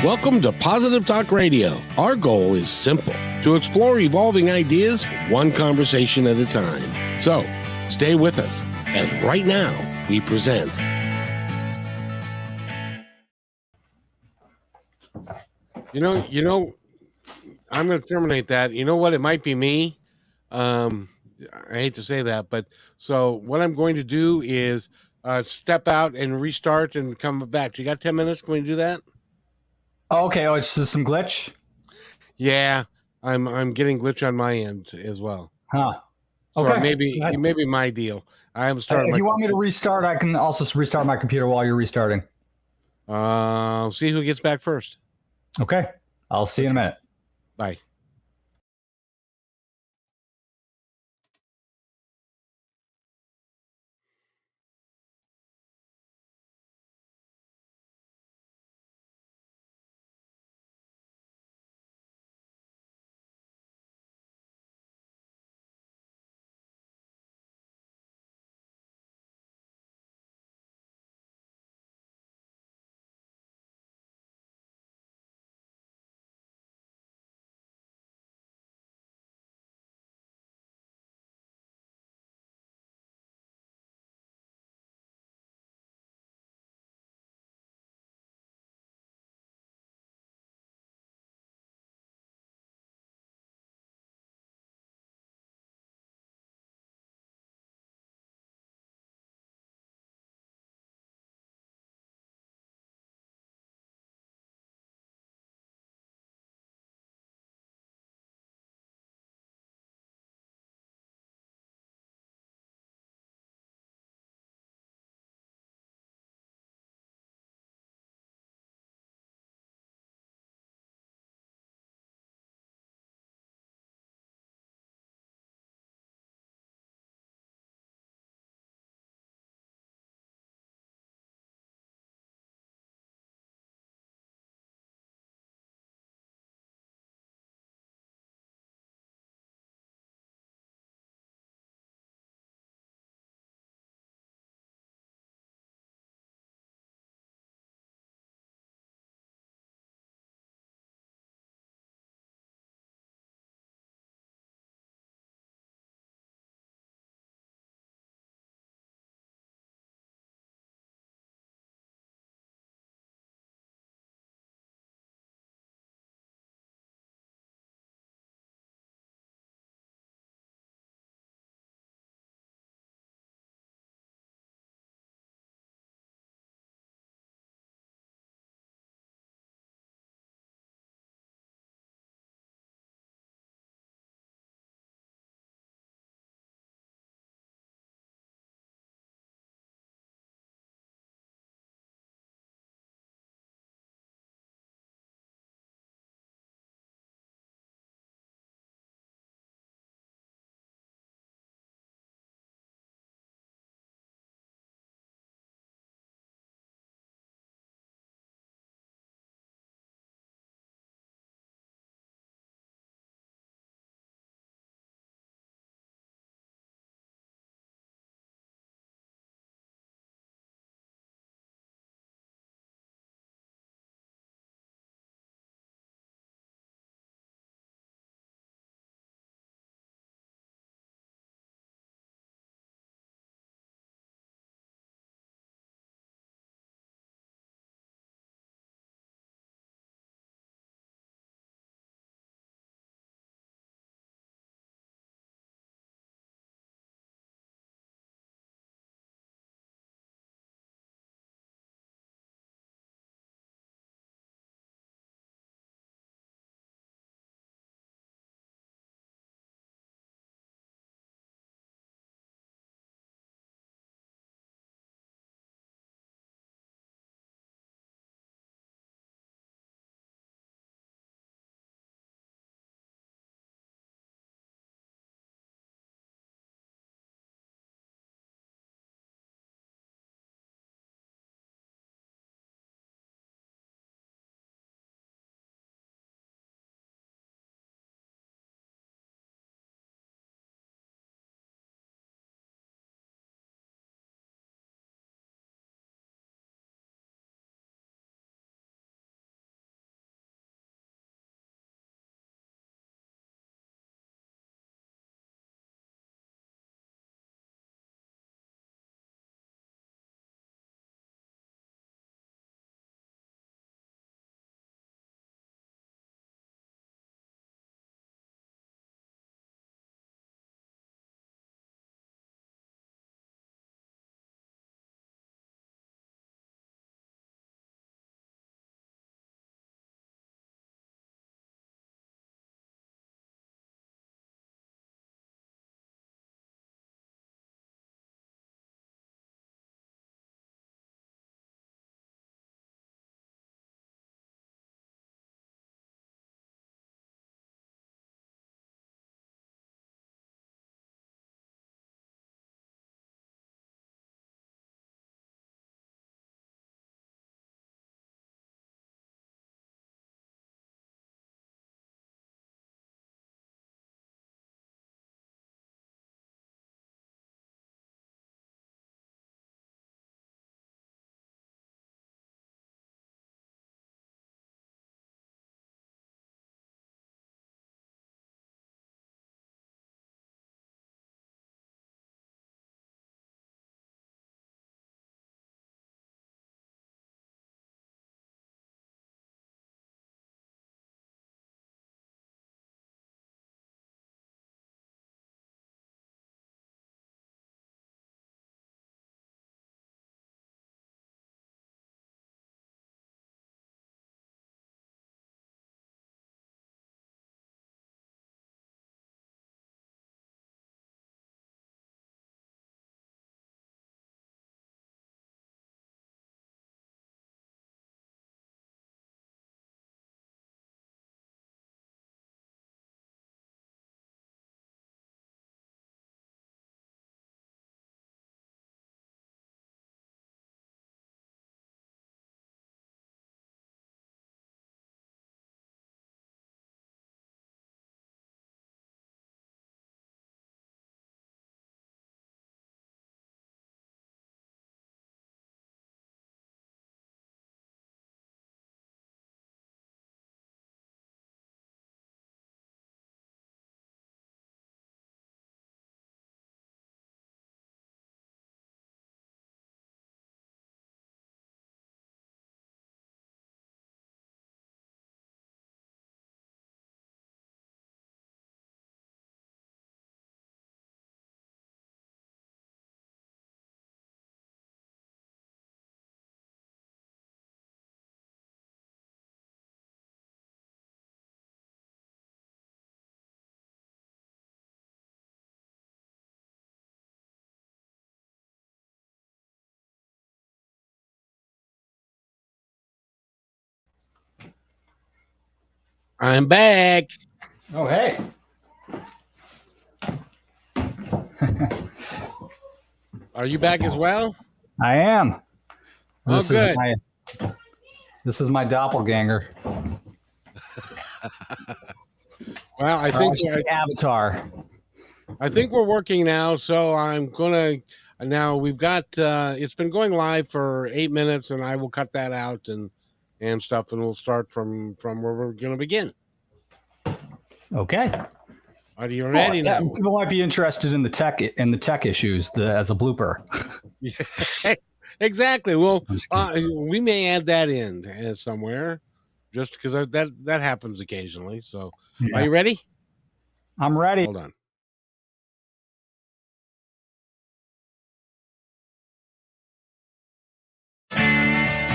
Welcome to Positive Talk Radio. Our goal is simple, to explore evolving ideas one conversation at a time. So, stay with us, as right now we present... You know, I'm going to terminate that. You know what? It might be me. I hate to say that, but so what I'm going to do is step out and restart and come back. You got 10 minutes? Can we do that? Oh, okay. Oh, it's just some glitch? Yeah, I'm getting glitch on my end as well. Huh. So okay. it may be my deal. I haven't started. If you want me to restart, I can also restart my computer while you're restarting. See who gets back first. Okay. I'll see you in a minute. Bye. I'm back. Oh, hey. Are you back as well? I am. Oh, good. This is my doppelganger. Well, I think avatar. I think we're working now, so I'm gonna. Now we've got. It's been going live for 8 minutes, and I will cut that out and stuff, and we'll start from where we're gonna begin. Okay. Are you ready now? People might be interested in the tech issues as a blooper. Yeah, exactly. Well, we may add that in somewhere, just because that happens occasionally. So, Are you ready? I'm ready. Hold on.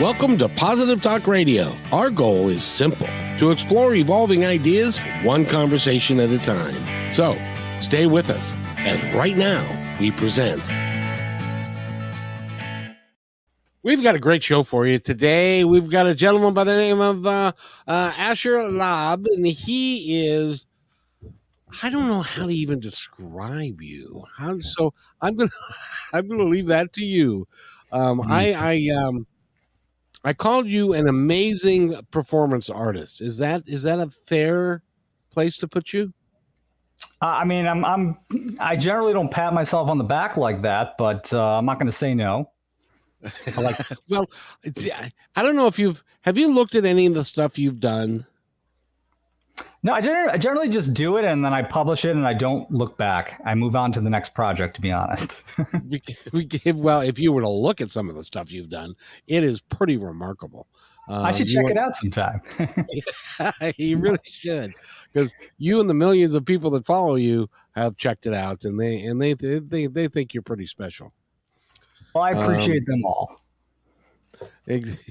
Welcome to Positive Talk Radio. Our goal is simple: to explore evolving ideas one conversation at a time. So, stay with us as right now we present. We've got a great show for you today. We've got a gentleman by the name of Asher Laub, and he is, I don't know how to even describe you. So I'm gonna leave that to you. I called you an amazing performance artist. Is that a fair place to put you? I mean, I generally don't pat myself on the back like that, but I'm not going to say no. Well, I don't know if have you looked at any of the stuff you've done? No, I generally just do it and then I publish it and I don't look back. I move on to the next project, to be honest. Well, if you were to look at some of the stuff you've done, it is pretty remarkable. I should check it out sometime. You really should, because you and the millions of people that follow you have checked it out, and they think you're pretty special. Well, I appreciate them all.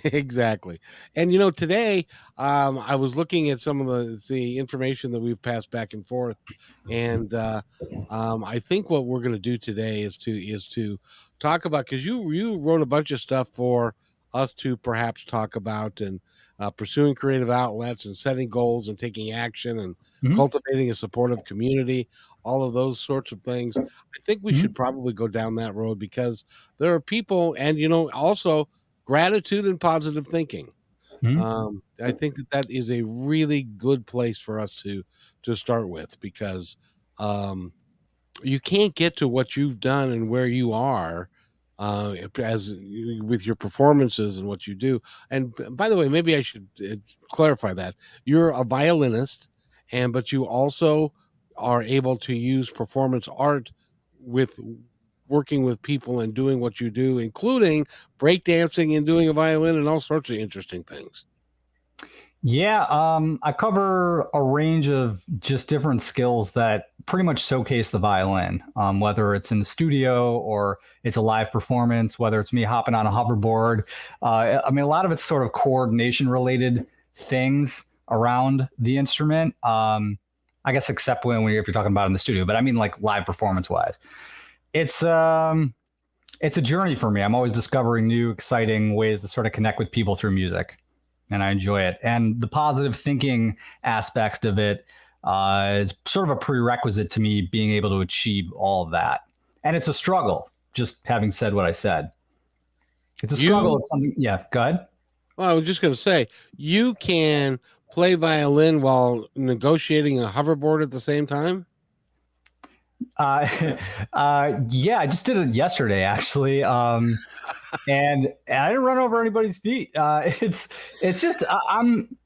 Exactly. And today I was looking at some of the information that we've passed back and forth, and I think what we're going to do today is to talk about, because you wrote a bunch of stuff for us to perhaps talk about, and pursuing creative outlets and setting goals and taking action and cultivating a supportive community, all of those sorts of things. I think we should probably go down that road, because there are people, and also gratitude and positive thinking. I think that is a really good place for us to start with, because you can't get to what you've done and where you are as with your performances and what you do. And by the way, maybe I should clarify that you're a violinist, but you also are able to use performance art with working with people and doing what you do, including breakdancing and doing a violin and all sorts of interesting things. Yeah, I cover a range of just different skills that pretty much showcase the violin, whether it's in the studio or it's a live performance, whether it's me hopping on a hoverboard. I mean, a lot of it's sort of coordination related things around the instrument. I guess except if you're talking about it in the studio, but I mean like live performance wise. It's a journey for me. I'm always discovering new, exciting ways to sort of connect with people through music, and I enjoy it. And the positive thinking aspect of it is sort of a prerequisite to me being able to achieve all of that. And it's a struggle, just having said what I said. It's a struggle. It's something. Yeah, go ahead. Well, I was just going to say, you can play violin while negotiating a hoverboard at the same time. Yeah, I just did it yesterday, actually. And I didn't run over anybody's feet. It's just, I'm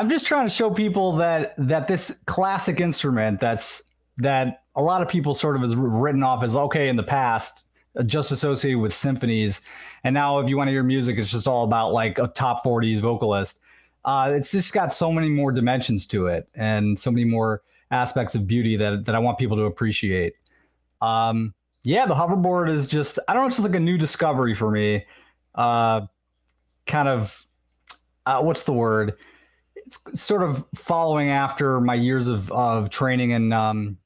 just trying to show people that this classic instrument that a lot of people sort of is written off as okay in the past, just associated with symphonies. And now if you want to hear music, it's just all about like a top 40s vocalist. It's just got so many more dimensions to it and so many more aspects of beauty that I want people to appreciate. Yeah, the hoverboard is just, I don't know, it's just like a new discovery for me. Kind of, what's the word? It's sort of following after my years of training in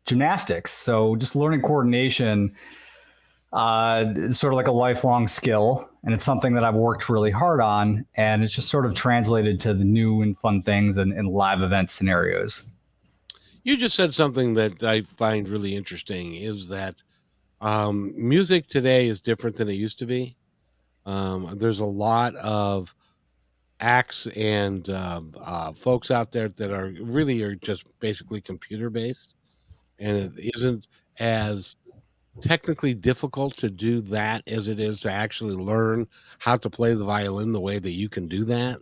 gymnastics. So just learning coordination is sort of like a lifelong skill. and it's something that I've worked really hard on, and it's just sort of translated to the new and fun things and live event scenarios. You just said something that I find really interesting, is that music today is different than it used to be. There's a lot of acts and folks out there that are just basically computer based, and it isn't as technically difficult to do that as it is to actually learn how to play the violin the way that you can do that.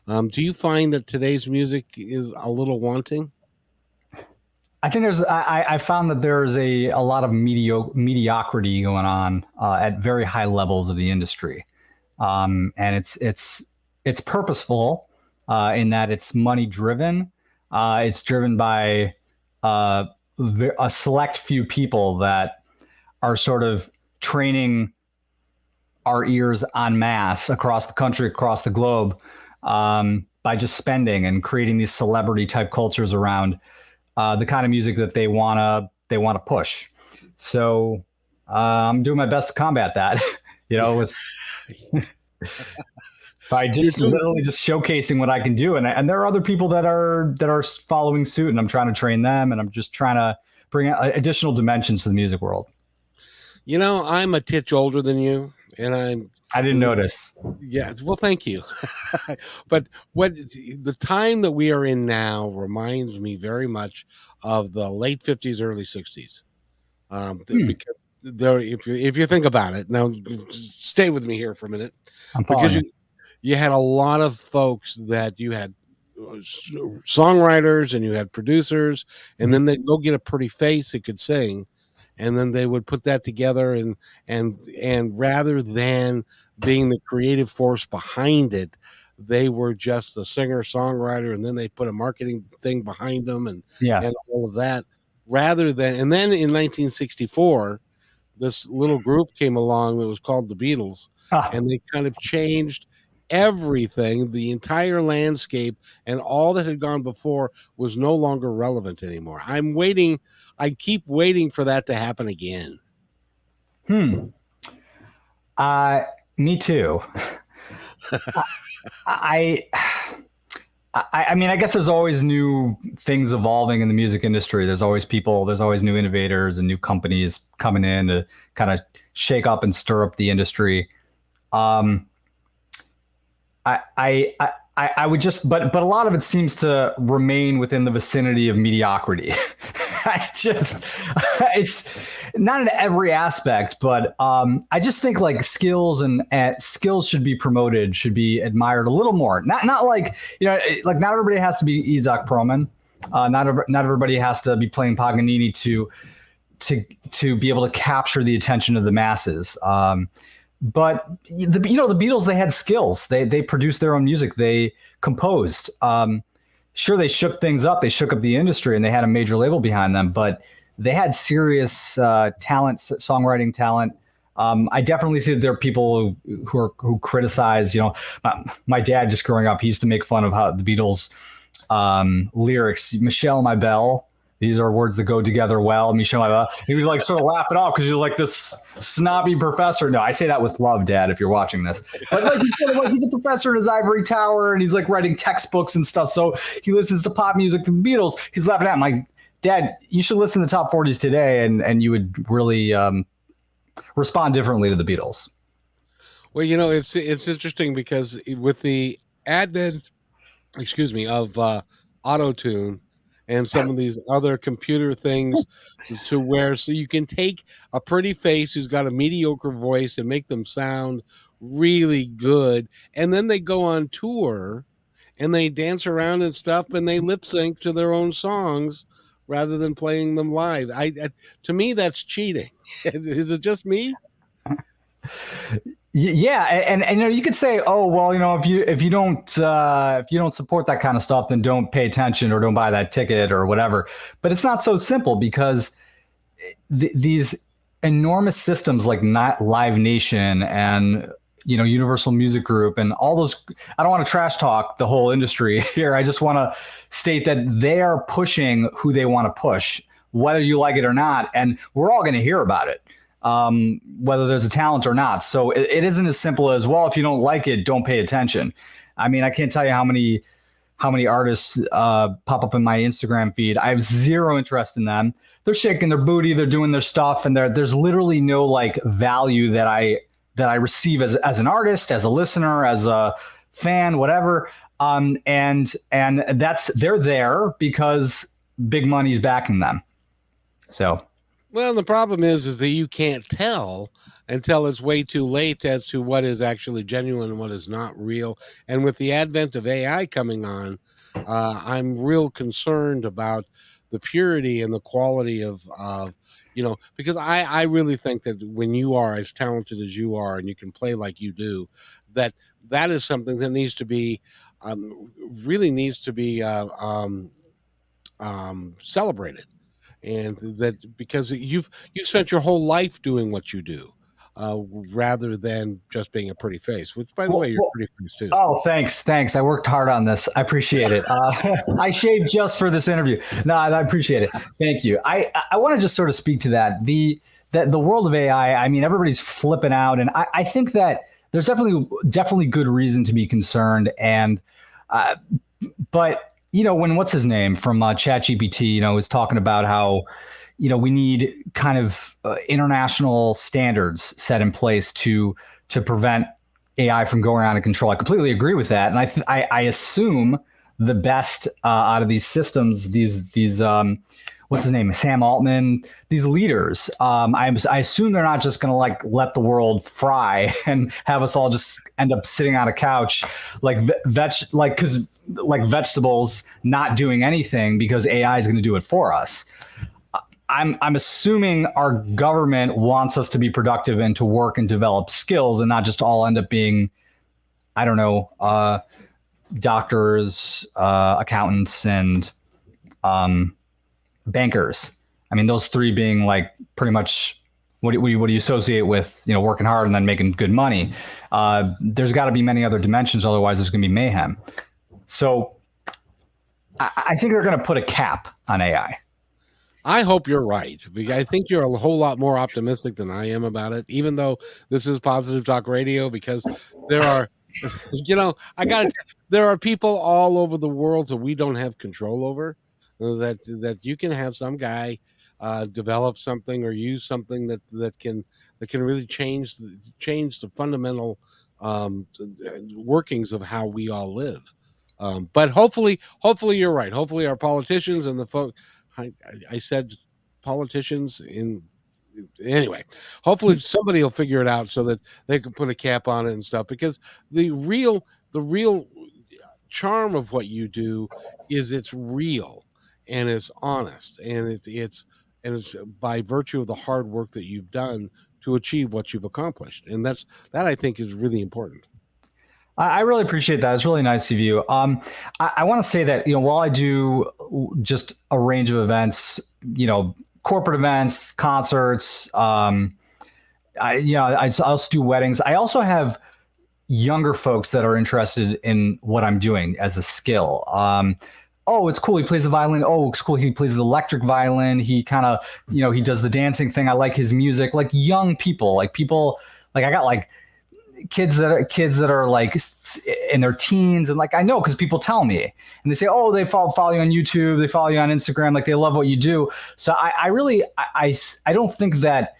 Do you find that today's music is a little wanting? I think I found that there's a lot of mediocrity going on at very high levels of the industry. And it's purposeful in that it's money driven. It's driven by a select few people that are sort of training our ears en masse across the country, across the globe, by just spending and creating these celebrity type cultures around the kind of music that they want to push. So I'm doing my best to combat that, with by just literally just showcasing what I can do. And there are other people that are following suit, and I'm trying to train them, and I'm just trying to bring additional dimensions to the music world. I'm a titch older than you, and I didn't notice. Yeah, well, thank you. But the time that we are in now reminds me very much of the late 50s, early 60s. Because if you think about it, now stay with me here for a minute, because you had a lot of folks that you had songwriters and you had producers, and then they'd go get a pretty face that could sing, and then they would put that together, and rather than being the creative force behind it, they were just a singer songwriter, and then they put a marketing thing behind them and all of that, and then in 1964 this little group came along that was called the Beatles, and they kind of changed everything. The entire landscape and all that had gone before was no longer relevant anymore. I keep waiting for that to happen again. Me too. I mean, I guess there's always new things evolving in the music industry. There's always new innovators and new companies coming in to kind of shake up and stir up the industry. I would just, but a lot of it seems to remain within the vicinity of mediocrity. It's not in every aspect, but I just think like skills and skills should be promoted, should be admired a little more. Not like, like not everybody has to be Isaac Perlman. Not everybody has to be playing Paganini to be able to capture the attention of the masses. But the Beatles, they had skills. They produced their own music. They composed. Sure, they shook things up. They shook up the industry, and they had a major label behind them. But they had serious talent, songwriting talent. I definitely see that there are people who criticize. My dad, just growing up, he used to make fun of how the Beatles lyrics. Michelle, my belle. These are words that go together well. Michelle, he would like sort of laugh it off because he's like this snobby professor. No, I say that with love, Dad, if you're watching this. But like he's a professor in his ivory tower, and he's like writing textbooks and stuff. So he listens to pop music from the Beatles. He's laughing at my Dad. You should listen to top 40s today, and you would really respond differently to the Beatles. Well, it's interesting because with the advent, of auto-tune and some of these other computer things, so you can take a pretty face who's got a mediocre voice and make them sound really good, and then they go on tour and they dance around and stuff, and they lip sync to their own songs rather than playing them live. To me, that's cheating. Is it just me? Yeah, and you could say, oh well, if you don't support that kind of stuff, then don't pay attention or don't buy that ticket or whatever. But it's not so simple, because these enormous systems like Live Nation and Universal Music Group and all those. I don't want to trash talk the whole industry here. I just want to state that they are pushing who they want to push, whether you like it or not, and we're all going to hear about it. whether there's a talent or not. So it isn't as simple as, well, if you don't like it, don't pay attention. I mean, I can't tell you how many artists pop up in my Instagram feed. I have zero interest in them. They're shaking their booty, they're doing their stuff, and there's literally no like value that I receive as an artist, as a listener, as a fan, whatever. And they're there because big money's backing them. So, well, the problem is that you can't tell until it's way too late as to what is actually genuine and what is not real. And with the advent of AI coming on, I'm real concerned about the purity and the quality of because I really think that when you are as talented as you are and you can play like you do, that is something that needs to be really needs to be celebrated. And that because you've spent your whole life doing what you do, rather than just being a pretty face, which, by the way, you're a pretty face too. Oh, thanks. I worked hard on this. I appreciate it. I shaved just for this interview. No, I appreciate it. Thank you. I want to just sort of speak to that. The world of AI, I mean, everybody's flipping out. And I think that there's definitely good reason to be concerned. And, but, when what's his name from ChatGPT, is talking about how, we need kind of international standards set in place to prevent AI from going out of control. I completely agree with that. And I assume the best out of these systems, these what's his name, Sam Altman, these leaders, I assume they're not just going to like let the world fry and have us all just end up sitting on a couch like vegetables, not doing anything because AI is going to do it for us. I'm assuming our government wants us to be productive and to work and develop skills and not just all end up being, I don't know, doctors, accountants, and bankers. I mean, those three being like pretty much what do you associate with, working hard and then making good money. There's got to be many other dimensions. Otherwise, there's going to be mayhem. So I think they're going to put a cap on AI. I hope you're right, because I think you're a whole lot more optimistic than I am about it, even though this is Positive Talk Radio, because there are, there are people all over the world that we don't have control over, that you can have some guy develop something or use something that can really change the fundamental workings of how we all live. But hopefully you're right. Hopefully our politicians and the folk. I said politicians anyway. Hopefully somebody will figure it out so that they can put a cap on it and stuff. Because the real charm of what you do is it's real and it's honest and it's by virtue of the hard work that you've done to achieve what you've accomplished, and that I think is really important. I really appreciate that. It's really nice of you. I want to say that, while I do just a range of events, corporate events, concerts, I also do weddings. I also have younger folks that are interested in what I'm doing as a skill. Oh, it's cool. He plays the violin. Oh, it's cool. He plays the electric violin. He kind of, he does the dancing thing. I like his music. Like young people, I got like kids that are like in their teens, and like I know because people tell me, and they say, oh, they follow you on YouTube, they follow you on Instagram, like they love what you do. So I really don't think that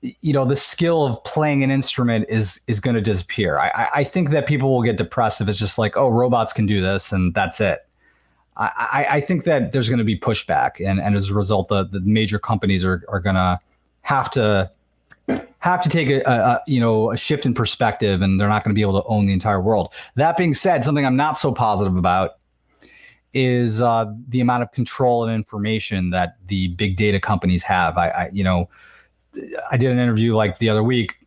the skill of playing an instrument is going to disappear. I think that people will get depressed if it's just like, oh, robots can do this and that's it. I think that there's going to be pushback, and as a result, the major companies are going to have to take a shift in perspective, and they're not going to be able to own the entire world. That being said, something I'm not so positive about is the amount of control and information that the big data companies have. I did an interview like the other week.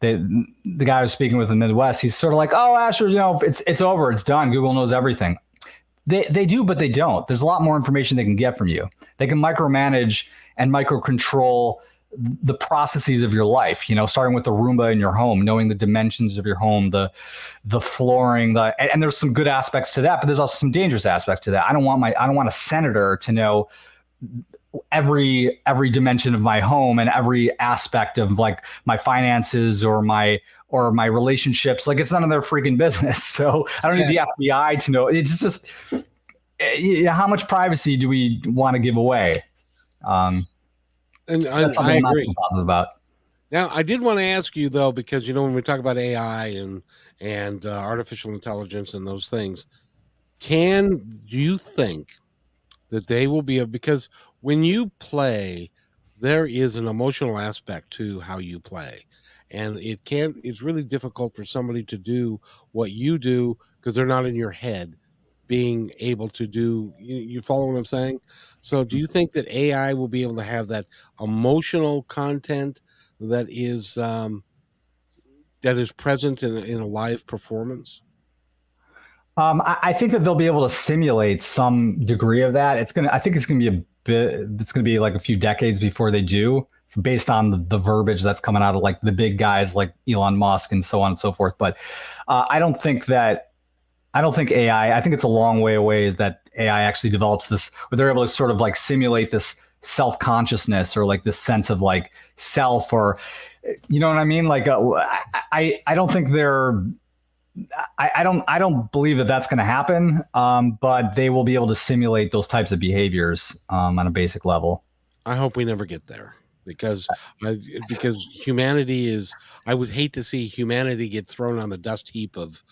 The guy I was speaking with in the Midwest, he's sort of like, oh, Asher, it's over, it's done. Google knows everything. They do, but they don't. There's a lot more information they can get from you. They can micromanage and micro control the processes of your life, starting with the Roomba in your home, knowing the dimensions of your home, the flooring, and there's some good aspects to that, but there's also some dangerous aspects to that. I don't want a senator to know every dimension of my home and every aspect of like my finances or my relationships. Like, it's none of their freaking business. So I don't need the FBI to know. It's just how much privacy do we want to give away? And so that's something I'm not so positive about. Now, I did want to ask you though, because when we talk about AI and artificial intelligence and those things, do you think that they will be because when you play, there is an emotional aspect to how you play, and it's really difficult for somebody to do what you do because they're not in your head being able to do. You follow what I'm saying? So do you think that AI will be able to have that emotional content that is present in a live performance? I think that they'll be able to simulate some degree of that. I think it's gonna be it's gonna be like a few decades before they do, based on the verbiage that's coming out of like the big guys like Elon Musk and so on and so forth. But I don't think AI, I think it's a long way away is that AI actually develops this, where they're able to sort of like simulate this self-consciousness or like this sense of like self, or, you know what I mean? Like, I don't think I don't believe that that's going to happen. But they will be able to simulate those types of behaviors on a basic level. I hope we never get there, because humanity is. I would hate to see humanity get thrown on the dust heap of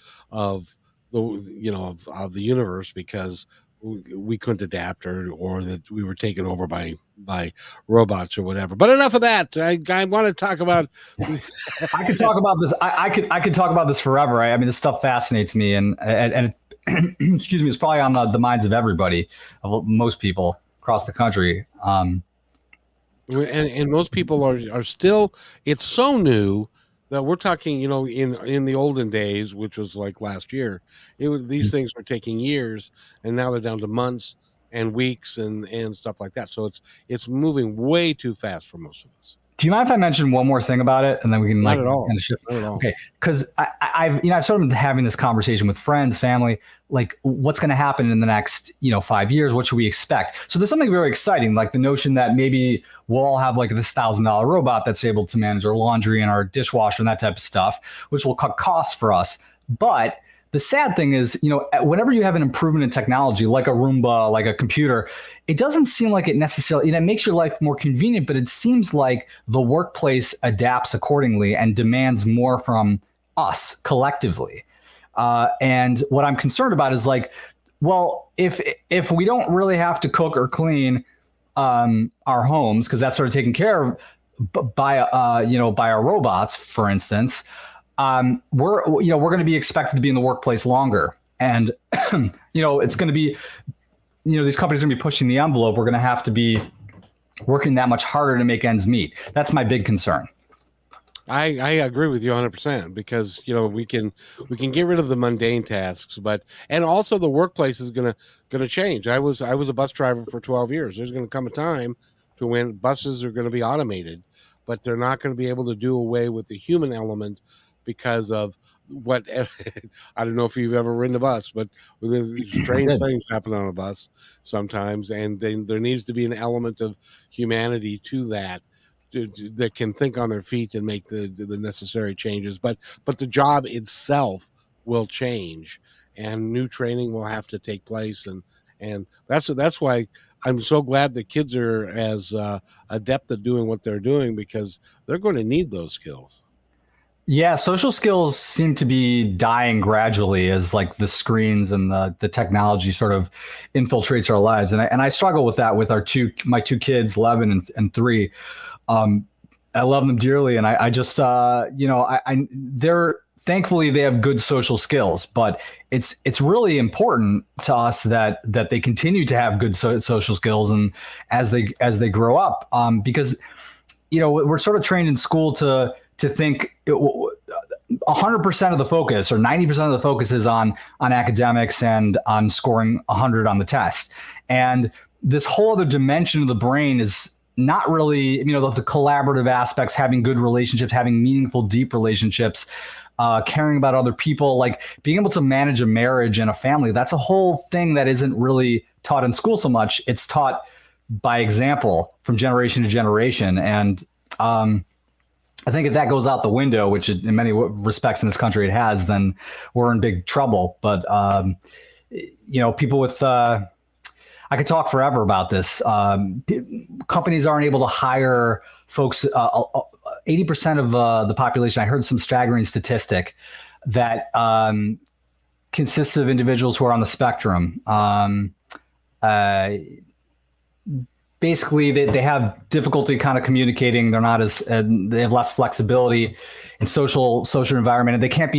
the universe because we couldn't adapt, or that we were taken over by robots or whatever. But enough of that. I want to talk about. I could talk about this. I could talk about this forever. Right? I mean, this stuff fascinates me, and excuse me, it's probably on the minds of everybody, of most people across the country. And most people are still. It's so new that we're talking, in the olden days, which was like last year, these things were taking years, and now they're down to months and weeks and stuff like that. So it's moving way too fast for most of us. Do you mind if I mention one more thing about it, and then we can Not at all. Kind of shift? Not at all. Okay, because I've sort of been having this conversation with friends, family, like what's going to happen in the next 5 years? What should we expect? So there's something very exciting, like the notion that maybe we'll all have like this $1,000 robot that's able to manage our laundry and our dishwasher and that type of stuff, which will cut costs for us. But the sad thing is, whenever you have an improvement in technology, like a Roomba, like a computer, it doesn't seem like it necessarily, it makes your life more convenient, but it seems like the workplace adapts accordingly and demands more from us collectively. And what I'm concerned about is like, well, if we don't really have to cook or clean our homes, because that's sort of taken care of by our robots, for instance, we're going to be expected to be in the workplace longer, and it's going to be, these companies are going to be pushing the envelope. We're going to have to be working that much harder to make ends meet. That's my big concern. I agree with you 100%, because we can get rid of the mundane tasks, and also the workplace is gonna change. I was a bus driver for 12 years. There's going to come a time to when buses are going to be automated, but they're not going to be able to do away with the human element, because of what I don't know if you've ever ridden a bus, but strange things happen on a bus sometimes, and there needs to be an element of humanity to that, that can think on their feet and make the necessary changes. But the job itself will change, and new training will have to take place, and that's why I'm so glad the kids are as adept at doing what they're doing, because they're going to need those skills. Yeah, social skills seem to be dying gradually as like the screens and the technology sort of infiltrates our lives, and I struggle with that with my two kids, 11 and 3. I love them dearly, and I just they're thankfully they have good social skills, but it's really important to us that they continue to have good social skills, and as they grow up, because we're sort of trained in school to think 100% of the focus or 90% of the focus is on academics and on scoring 100 on the test. And this whole other dimension of the brain is not really, the collaborative aspects, having good relationships, having meaningful, deep relationships, caring about other people, like being able to manage a marriage and a family. That's a whole thing that isn't really taught in school so much. It's taught by example from generation to generation. And I think if that goes out the window, which in many respects in this country it has, then we're in big trouble. But, people with, I could talk forever about this. Companies aren't able to hire folks. 80% of the population, I heard some staggering statistic that consists of individuals who are on the spectrum. Basically, they have difficulty kind of communicating. They're not as they have less flexibility in social environment, and they can't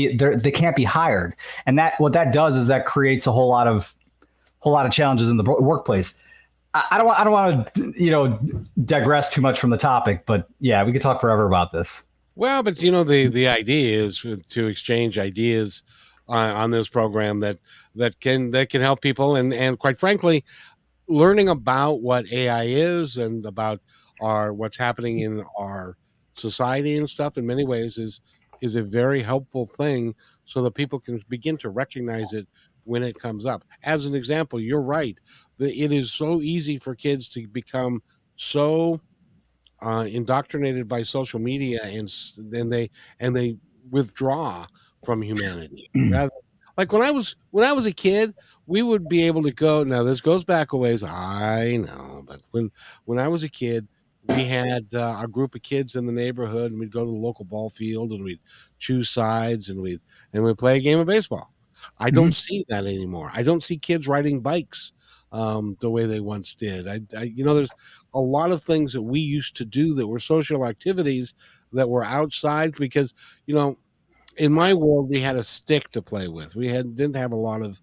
be hired. And what that does is that creates a whole lot of challenges in the workplace. I don't want to digress too much from the topic, but yeah, we could talk forever about this. Well, but the idea is to exchange ideas on this program that can help people, and quite frankly, learning about what AI is and about what's happening in our society and stuff in many ways is a very helpful thing, so that people can begin to recognize it when it comes up. As an example, you're right. It is so easy for kids to become so indoctrinated by social media, and they withdraw from humanity. Rather, like when I was a kid, we would be able to go. Now this goes back a ways, I know, but when I was a kid, we had a group of kids in the neighborhood, and we'd go to the local ball field, and we'd choose sides, and we'd play a game of baseball. I don't see that anymore. I don't see kids riding bikes the way they once did. There's a lot of things that we used to do that were social activities that were outside, because in my world we had a stick to play with. We didn't have a lot of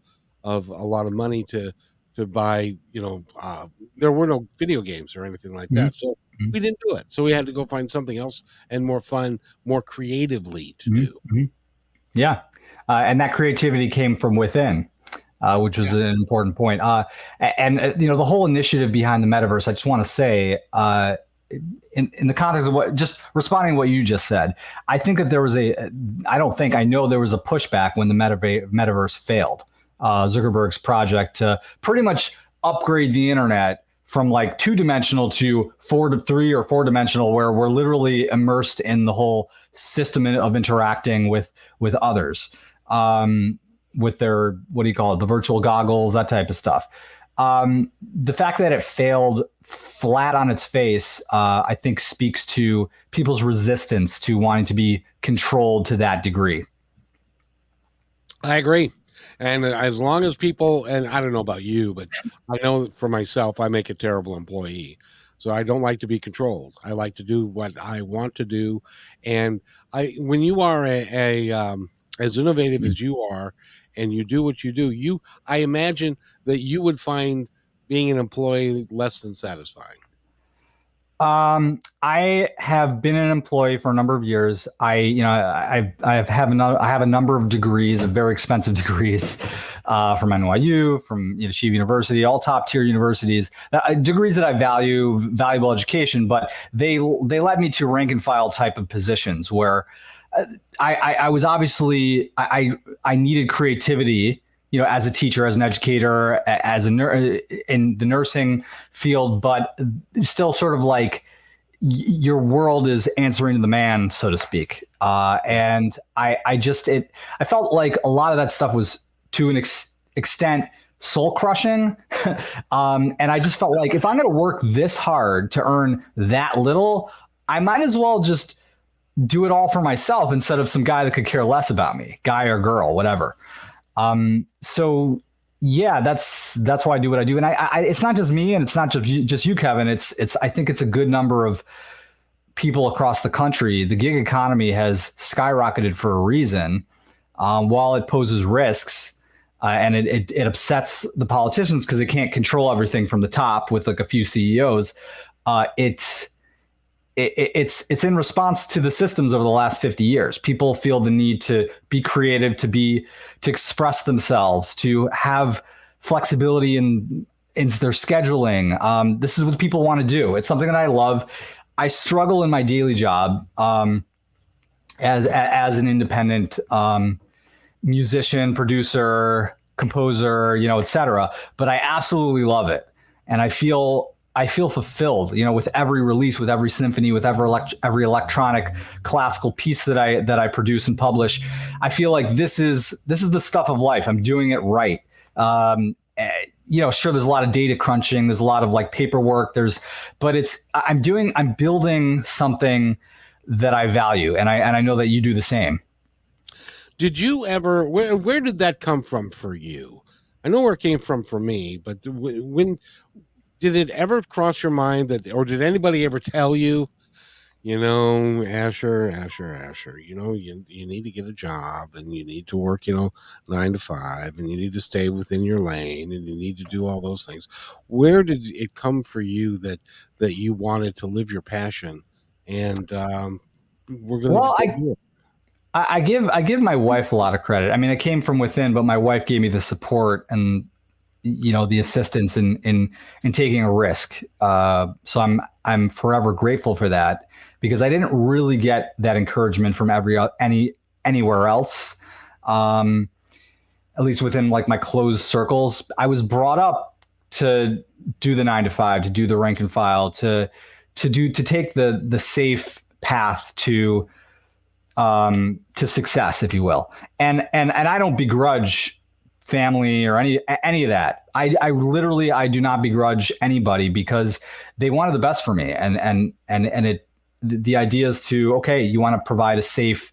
money to buy. There were no video games or anything like that, so we didn't do it. So we had to go find something else and more fun, more creatively to do. Yeah. And that creativity came from within, which was an important point. The whole initiative behind the metaverse, I just want to say, in the context of just responding to what you just said, I think that I know there was a pushback when the metaverse failed. Zuckerberg's project to pretty much upgrade the internet from like 2-dimensional to 3 or 4-dimensional, where we're literally immersed in the whole system of interacting with others. With their, what do you call it, the virtual goggles, that type of stuff. The fact that it failed flat on its face, I think speaks to people's resistance to wanting to be controlled to that degree. I agree. And as long as people, and I don't know about you, but I know for myself, I make a terrible employee. So I don't like to be controlled. I like to do what I want to do. And when you are as innovative as you are, and you do what you do, I imagine that you would find being an employee less than satisfying. I have been an employee for a number of years. I have a number of degrees, of very expensive degrees, from NYU, from Yeshiva University, all top tier universities, degrees that I value, valuable education, but they led me to rank and file type of positions where I was obviously, I needed creativity, as a teacher, as an educator, as in the nursing field, but still sort of like your world is answering to the man, so to speak. And I felt like a lot of that stuff was to an extent soul crushing. And I just felt like if I'm going to work this hard to earn that little, I might as well just do it all for myself instead of some guy that could care less about me, guy or girl, whatever. So yeah, that's why I do what I do. And I it's not just me, and it's not just you, Kevin. I think it's a good number of people across the country. The gig economy has skyrocketed for a reason. While it poses risks, and it upsets the politicians because they can't control everything from the top with like a few CEOs. It's in response to the systems over the last 50 years. People feel the need to be creative, to express themselves, to have flexibility in their scheduling. This is what people want to do. It's something that I love. I struggle in my daily job as an independent musician, producer, composer, et cetera. But I absolutely love it. And I feel I feel fulfilled, with every release, with every symphony, with every electronic classical piece that I produce and publish. I feel like this is the stuff of life. I'm doing it right. Sure, there's a lot of data crunching, there's a lot of like paperwork, but I'm building something that I value, and I know that you do the same. Did you ever? Where did that come from for you? I know where it came from for me, but when did it ever cross your mind that, or did anybody ever tell you, Asher, you need to get a job, and you need to work, 9 to 5, and you need to stay within your lane, and you need to do all those things. Where did it come for you that you wanted to live your passion? And we're going to. I give my wife a lot of credit. I mean, it came from within, but my wife gave me the support and the assistance in taking a risk. So I'm forever grateful for that, because I didn't really get that encouragement from anywhere else. At least within like my closed circles. I was brought up to do the 9 to 5, to do the rank and file, to take the safe path to success, if you will. And I don't begrudge family or any of that. I literally do not begrudge anybody, because they wanted the best for me. And the idea is to, okay, you want to provide a safe,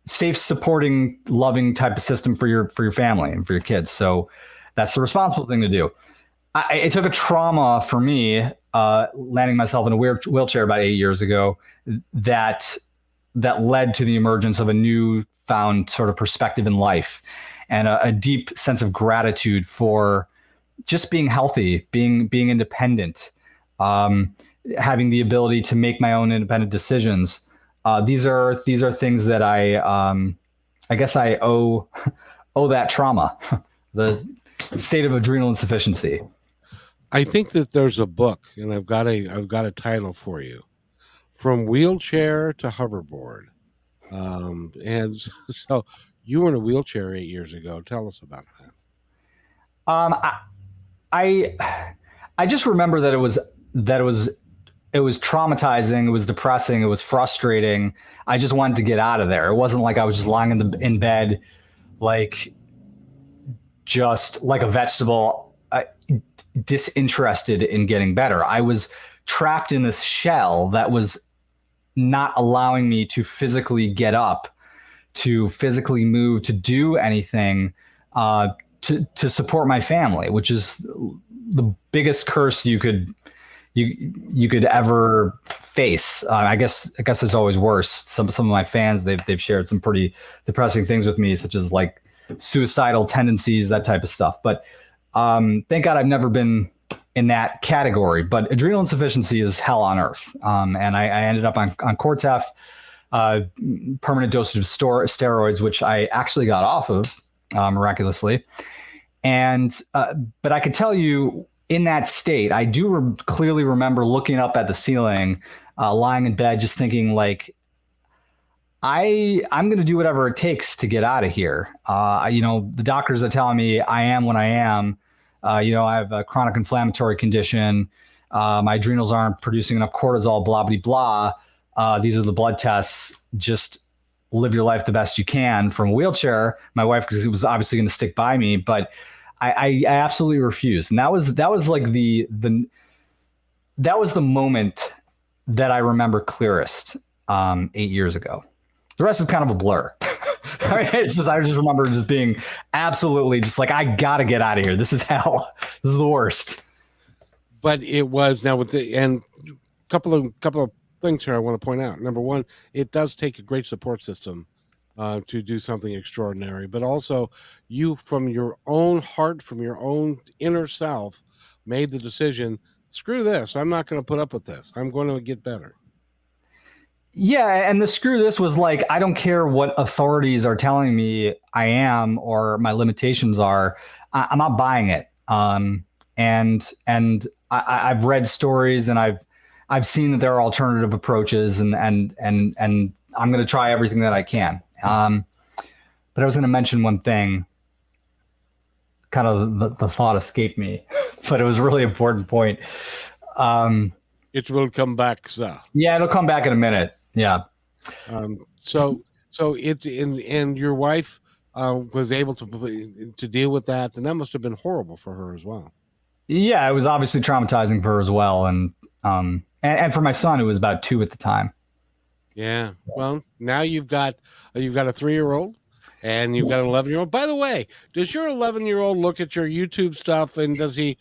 supporting, loving type of system for your family and for your kids. So that's the responsible thing to do. It took a trauma for me, landing myself in a wheelchair about 8 years ago, that led to the emergence of a newfound sort of perspective in life, and a deep sense of gratitude for just being healthy, being independent, having the ability to make my own independent decisions. These are things that I guess I owe that trauma, the state of adrenal insufficiency. I think that there's a book, and I've got a title for you: From Wheelchair to Hoverboard. And so you were in a wheelchair 8 years ago. Tell us about that. I just remember that it was traumatizing. It was depressing. It was frustrating. I just wanted to get out of there. It wasn't like I was just lying in bed, just like a vegetable, disinterested in getting better. I was trapped in this shell that was not allowing me to physically get up, to physically move, to do anything, to support my family, which is the biggest curse you could ever face. I guess there's always worse. Some of my fans, they've shared some pretty depressing things with me, such as like suicidal tendencies, that type of stuff. But thank God I've never been in that category. But adrenal insufficiency is hell on earth. And I ended up on Cortef, permanent dosage of steroids, which I actually got off of miraculously. And but I could tell you, in that state, I do clearly remember looking up at the ceiling, lying in bed, just thinking like, I'm going to do whatever it takes to get out of here. The doctors are telling me I am what I am. I have a chronic inflammatory condition. My adrenals aren't producing enough cortisol, blah, blah, blah. These are the blood tests. Just live your life the best you can from a wheelchair. My wife was obviously going to stick by me, but I absolutely refused. And that was like that was the moment that I remember clearest 8 years ago. The rest is kind of a blur. I just remember just being absolutely just like, I gotta get out of here. This is hell. This is the worst. But it was now and couple of things here I want to point out. Number one, it does take a great support system to do something extraordinary, but also you, from your own heart, from your own inner self, made the decision, screw this. I'm not going to put up with this. I'm going to get better. Yeah, and the screw this was like, I don't care what authorities are telling me I am or my limitations are. I'm not buying it. And I've read stories, and I've seen that there are alternative approaches, and I'm going to try everything that I can. But I was going to mention one thing. Kind of the thought escaped me, but it was a really important point. It will come back, sir. Yeah, it'll come back in a minute. Yeah. So it's and your wife was able to deal with that, and that must have been horrible for her as well. Yeah, it was obviously traumatizing for her as well, and for my son, who was about 2 at the time. Yeah. Well, now you've got a 3-year-old and you've got an 11-year-old. By the way, does your 11-year-old look at your YouTube stuff, and does he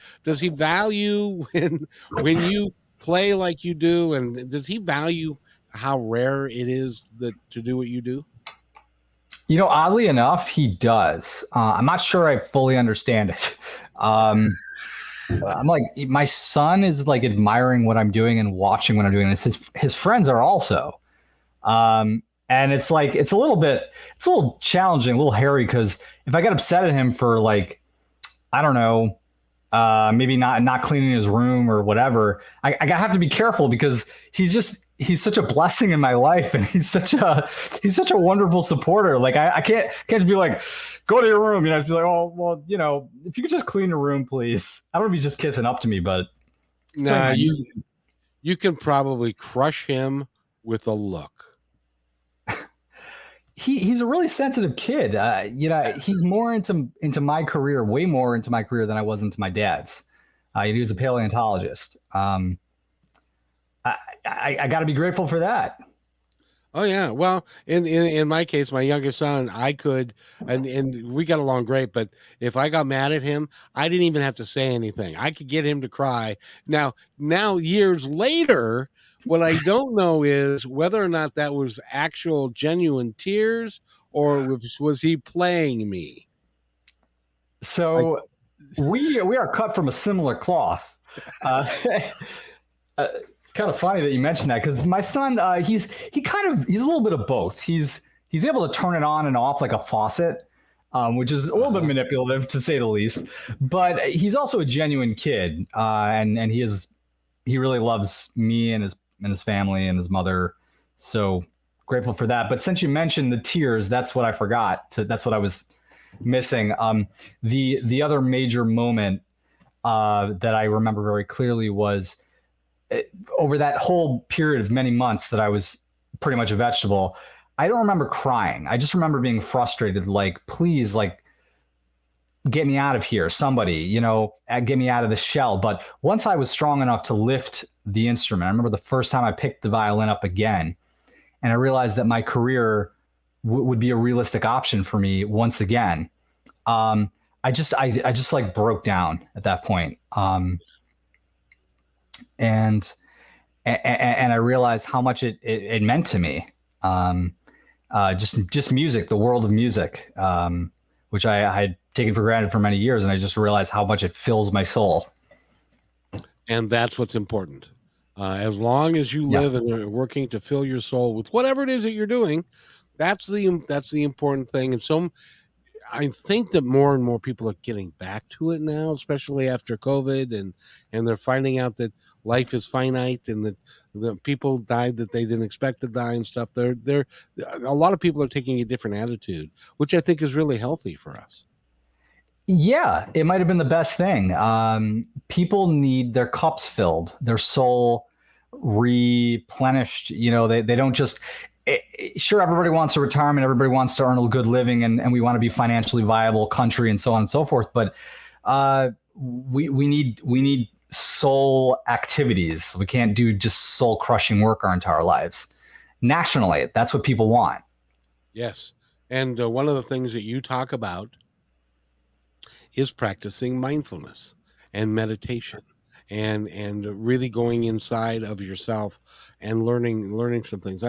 value when you play like you do, and does he value how rare it is to do what you do? You know, oddly enough, he does. I'm not sure I fully understand it. I'm like, my son is like admiring what I'm doing and watching what I'm doing. And his friends are also. And it's like, it's a little challenging, a little hairy, because if I get upset at him for, like, I don't know, maybe not cleaning his room or whatever, I have to be careful, because he's such a blessing in my life, and he's such a wonderful supporter. Like, I can't just be like, go to your room. You know, just be like, oh, well, you know, if you could just clean your room, please. I don't know if he's just kissing up to me, but nah, you can probably crush him with a look. He's a really sensitive kid. You know, he's more into my career, way more into my career than I was into my dad's. He was a paleontologist. I got to be grateful for that. Oh yeah. Well, in my case, my youngest son, I could, and we got along great, but if I got mad at him, I didn't even have to say anything. I could get him to cry. Now years later, what I don't know is whether or not that was actual genuine tears, or was he playing me? So we are cut from a similar cloth. Kind of funny that you mentioned that, because my son, he's a little bit of both. He's able to turn it on and off like a faucet, which is a little bit manipulative, to say the least. But he's also a genuine kid, and he really loves me and his family and his mother. So grateful for that. But since you mentioned the tears, that's what I forgot. That's what I was missing. The other major moment that I remember very clearly was, over that whole period of many months that I was pretty much a vegetable, I don't remember crying. I just remember being frustrated, like, please, like, get me out of here. Somebody, you know, get me out of the shell. But once I was strong enough to lift the instrument, I remember the first time I picked the violin up again, and I realized that my career would be a realistic option for me once again. I just like broke down at that point. And I realized how much it meant to me. Just music, the world of music, which I had taken for granted for many years. And I just realized how much it fills my soul. And that's what's important. As long as you live and are working to fill your soul with whatever it is that you're doing, that's the important thing. And so I think that more and more people are getting back to it now, especially after COVID, and they're finding out that life is finite, and that the people died that they didn't expect to die and stuff. A lot of people are taking a different attitude, which I think is really healthy for us. Yeah, it might have been the best thing. People need their cups filled, their soul replenished. You know, they don't just, sure, everybody wants a retirement, everybody wants to earn a good living, and we want to be financially viable country and so on and so forth. But we need soul activities. We can't do just soul crushing work our entire lives. Nationally, that's what people want. Yes. And one of the things that you talk about is practicing mindfulness and meditation, and really going inside of yourself and learning some things.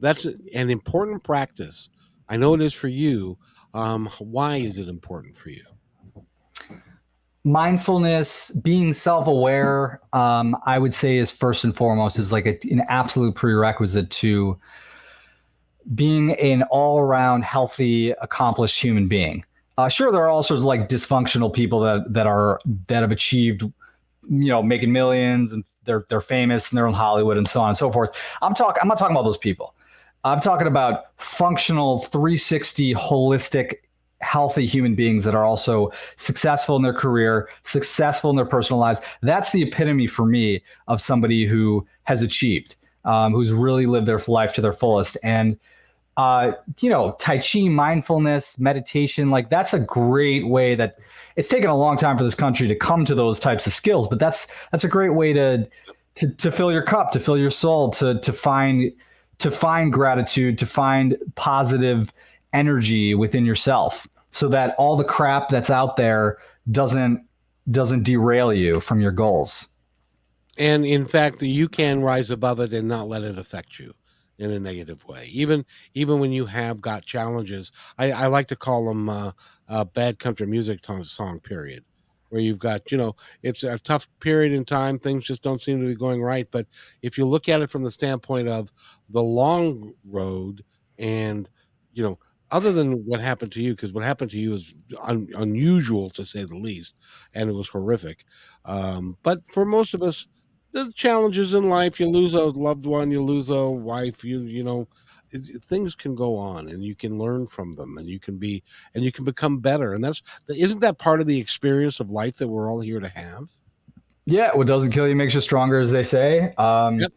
That's an important practice. I know it is for you. Why is it important for you? Mindfulness, being self-aware, I would say is first and foremost, is like an absolute prerequisite to being an all-around healthy, accomplished human being. Sure, there are all sorts of like dysfunctional people that have achieved, you know, making millions, and they're famous and they're in Hollywood and so on and so forth. I'm not talking about those people. I'm talking about functional, 360, holistic, healthy human beings that are also successful in their career, successful in their personal lives. That's the epitome for me of somebody who has achieved, who's really lived their life to their fullest. And Tai Chi, mindfulness, meditation, like that's a great way that it's taken a long time for this country to come to those types of skills, but that's a great way to fill your cup, to fill your soul, to find gratitude, to find positive energy within yourself, so that all the crap that's out there doesn't derail you from your goals. And in fact, you can rise above it and not let it affect you in a negative way. Even when you have got challenges, I like to call them a bad country music song period, where you've got, it's a tough period in time. Things just don't seem to be going right. But if you look at it from the standpoint of the long road and, other than what happened to you, because what happened to you is unusual to say the least, and it was horrific. But for most of us, the challenges in life, you lose a loved one, you lose a wife, things can go on, and you can learn from them, and you can become better. And isn't that part of the experience of life that we're all here to have? Yeah, what doesn't kill you makes you stronger, as they say. Yep.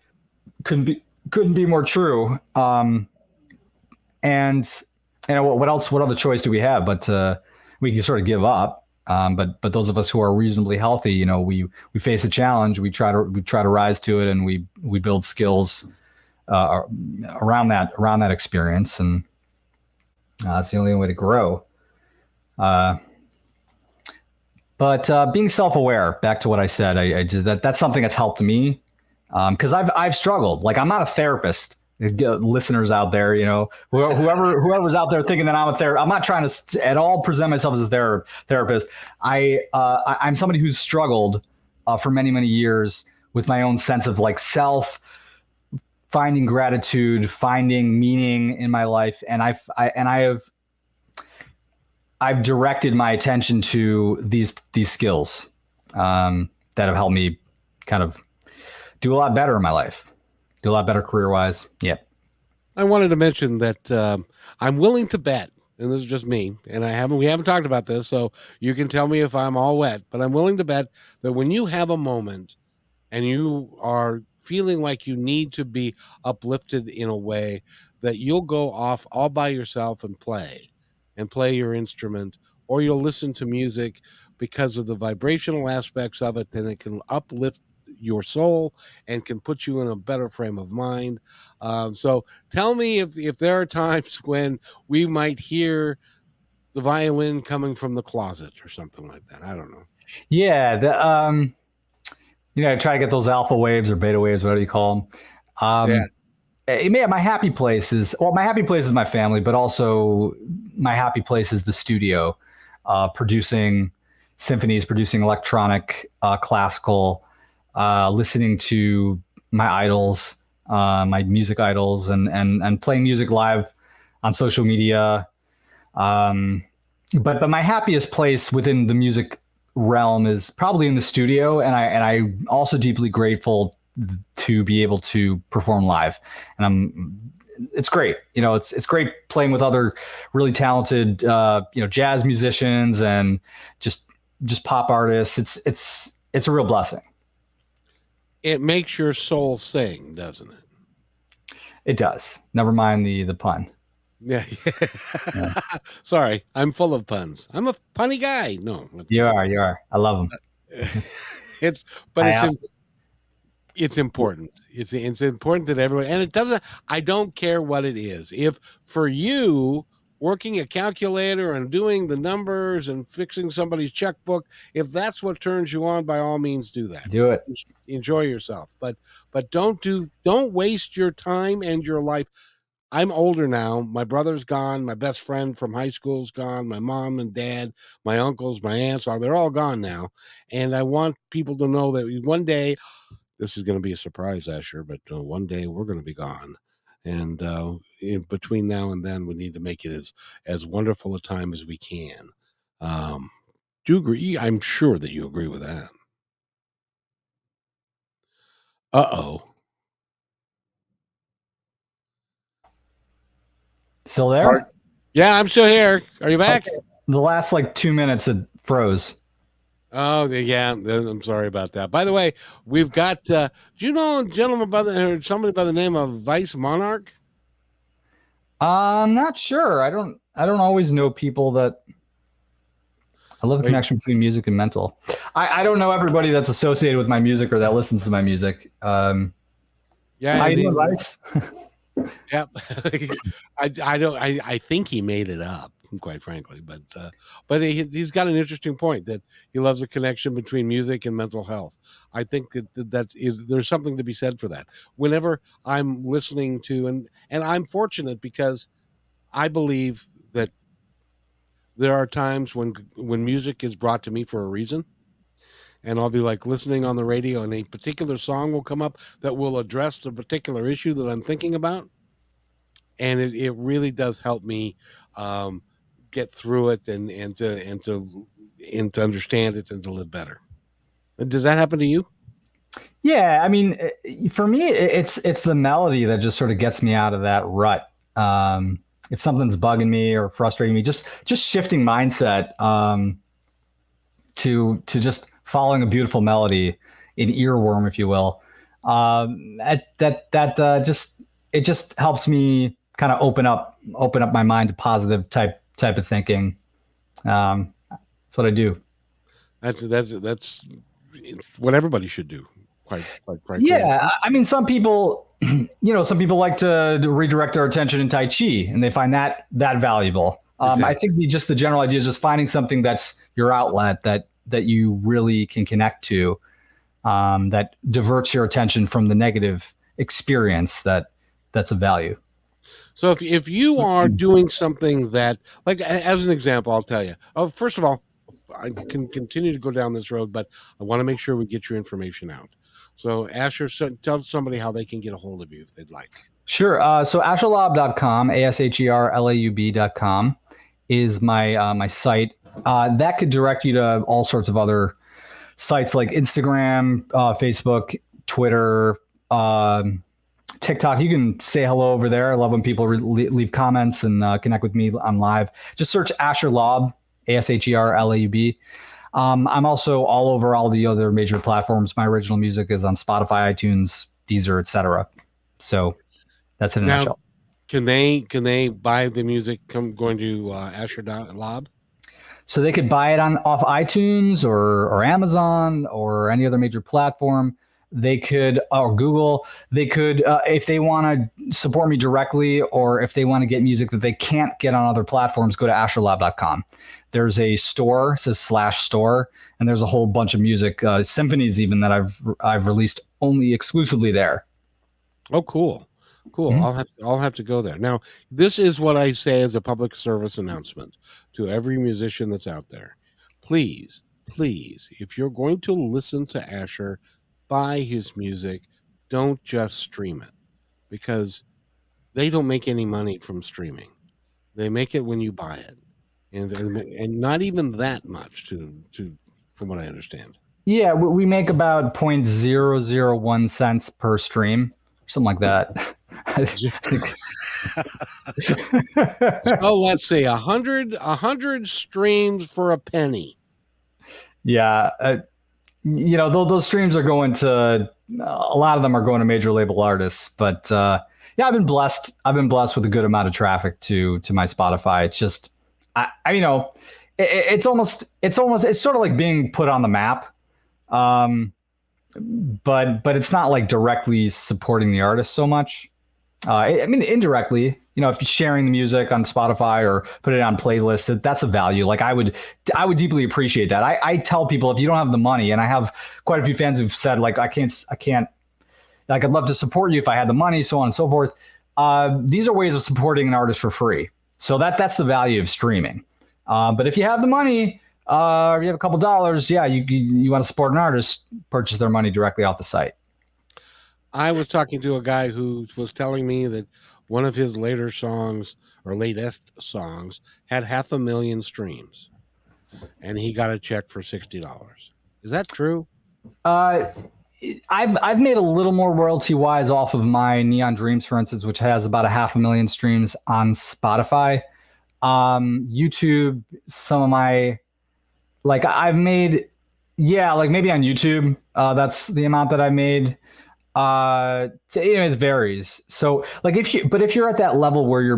Couldn't be more true. And what else? What other choice do we have? But we can sort of give up. But those of us who are reasonably healthy, we face a challenge, we try to rise to it, and we build skills around that experience, and that's the only way to grow. But being self-aware, back to what I said, that's something that's helped me, because I've struggled. Like, I'm not a therapist. Listeners out there, whoever's out there thinking that I'm a therapist, I'm not trying to at all present myself as a therapist. I'm somebody who's struggled for many, many years with my own sense of like self, finding gratitude, finding meaning in my life, and I've directed my attention to these skills that have helped me kind of do a lot better in my life. Do a lot better career-wise. Yeah. I wanted to mention that I'm willing to bet, and this is just me, and we haven't talked about this, so you can tell me if I'm all wet, but I'm willing to bet that when you have a moment and you are feeling like you need to be uplifted in a way, that you'll go off all by yourself and play your instrument, or you'll listen to music because of the vibrational aspects of it, then it can uplift your soul and can put you in a better frame of mind. So tell me if there are times when we might hear the violin coming from the closet or something like that. I don't know. Yeah. Try to get those alpha waves or beta waves, whatever you call them. My happy place is my family, but also my happy place is the studio, producing symphonies, producing electronic, classical, listening to my idols, my music idols, and playing music live on social media. But my happiest place within the music realm is probably in the studio, and I'm also deeply grateful to be able to perform live. And it's great. It's great playing with other really talented, jazz musicians and just pop artists. It's a real blessing. It makes your soul sing, doesn't it? It does. Never mind the pun. Yeah. Sorry, I'm full of puns. I'm a punny guy. No, you are. I love them. It's important. It's important that everyone, and it doesn't. I don't care what it is. If for you, working a calculator and doing the numbers and fixing somebody's checkbook, if that's what turns you on, by all means do that. Do it. Enjoy yourself, but don't waste your time and your life. I'm older now. My brother's gone. My best friend from high school's gone. My mom and dad, my uncles, my aunts they're all gone now. And I want people to know that one day, this is going to be a surprise, Asher, but one day we're going to be gone. And in between now and then, we need to make it as wonderful a time as we can. Do you agree? I'm sure that you agree with that. Uh-oh. Still there? Yeah, I'm still here. Are you back? the last like 2 minutes it froze. Oh, yeah. I'm sorry about that. By the way, we've got. Do you know a gentleman or somebody by the name of Vice Monarch? I'm not sure. I don't always know people that. I love a connection between music and mental. I don't know everybody that's associated with my music or that listens to my music. Yeah, I know Vice. Yep. I don't. I think he made it up, quite frankly, but he's got an interesting point that he loves a connection between music and mental health. I think there's something to be said for that. Whenever I'm listening to and I'm fortunate because I believe that there are times when music is brought to me for a reason. And I'll be like listening on the radio and a particular song will come up that will address the particular issue that I'm thinking about. And it really does help me get through it and to understand it and to live better. Does that happen to you? Yeah, I mean, for me, it's the melody that just sort of gets me out of that rut. If something's bugging me or frustrating me, just shifting mindset to just following a beautiful melody, an earworm, if you will. It just helps me kind of open up my mind to positive type of thinking. That's what I do. That's what everybody should do. Quite frankly. Yeah, I mean, some people, some people like to redirect their attention in Tai Chi, and they find that valuable. Exactly. I think the general idea is just finding something that's your outlet that you really can connect to, that diverts your attention from the negative experience that's of value. So if you are doing something that, like as an example, I'll tell you. Oh, first of all, I can continue to go down this road, but I want to make sure we get your information out. So Asher, tell somebody how they can get a hold of you if they'd like. Sure. So asherlaub.com, ASHERLAUB.com is my site. That could direct you to all sorts of other sites like Instagram, Facebook, Twitter, TikTok. You can say hello over there. I love when people leave comments and connect with me on live. Just search Asher Laub, ASHERLAUB. I'm also all over all the other major platforms. My original music is on Spotify, iTunes, Deezer, etc. So that's it in a nutshell. Can they buy the music going to Asher Laub? So they could buy it off iTunes or Amazon or any other major platform. They could, or Google, they could, if they want to support me directly, or if they want to get music that they can't get on other platforms, go to asherlaub.com. There's a store, it says /store, and there's a whole bunch of music, symphonies even, that I've released only exclusively there. Oh, cool. Mm-hmm. I'll have to go there. Now, this is what I say as a public service announcement to every musician that's out there. Please, if you're going to listen to Asher, buy his music. Don't just stream it, because they don't make any money from streaming. They make it when you buy it, and not even that much from what I understand. Yeah, we make about 0.001 cents per stream, something like that. So let's say 100 streams for a penny. Yeah. Those streams are going to, a lot of them are going to major label artists, but I've been blessed with a good amount of traffic to my Spotify. It's just, it's sort of like being put on the map. But it's not like directly supporting the artist so much. Indirectly, if you're sharing the music on Spotify or put it on playlists, that's a value. Like I would deeply appreciate that. I tell people, if you don't have the money, and I have quite a few fans who've said like, I can't, like, I'd love to support you if I had the money, so on and so forth. These are ways of supporting an artist for free. So that's the value of streaming. But if you have the money, or you have a couple dollars, you want to support an artist, purchase their money directly off the site. I was talking to a guy who was telling me that one of his latest songs had 500,000 streams, and he got a check for $60. Is that true? I've made a little more royalty wise off of my Neon Dreams, for instance, which has about 500,000 streams on Spotify. YouTube, some of my, like I've made, like maybe on YouTube, that's the amount that I made. It varies. So like if you're at that level where you're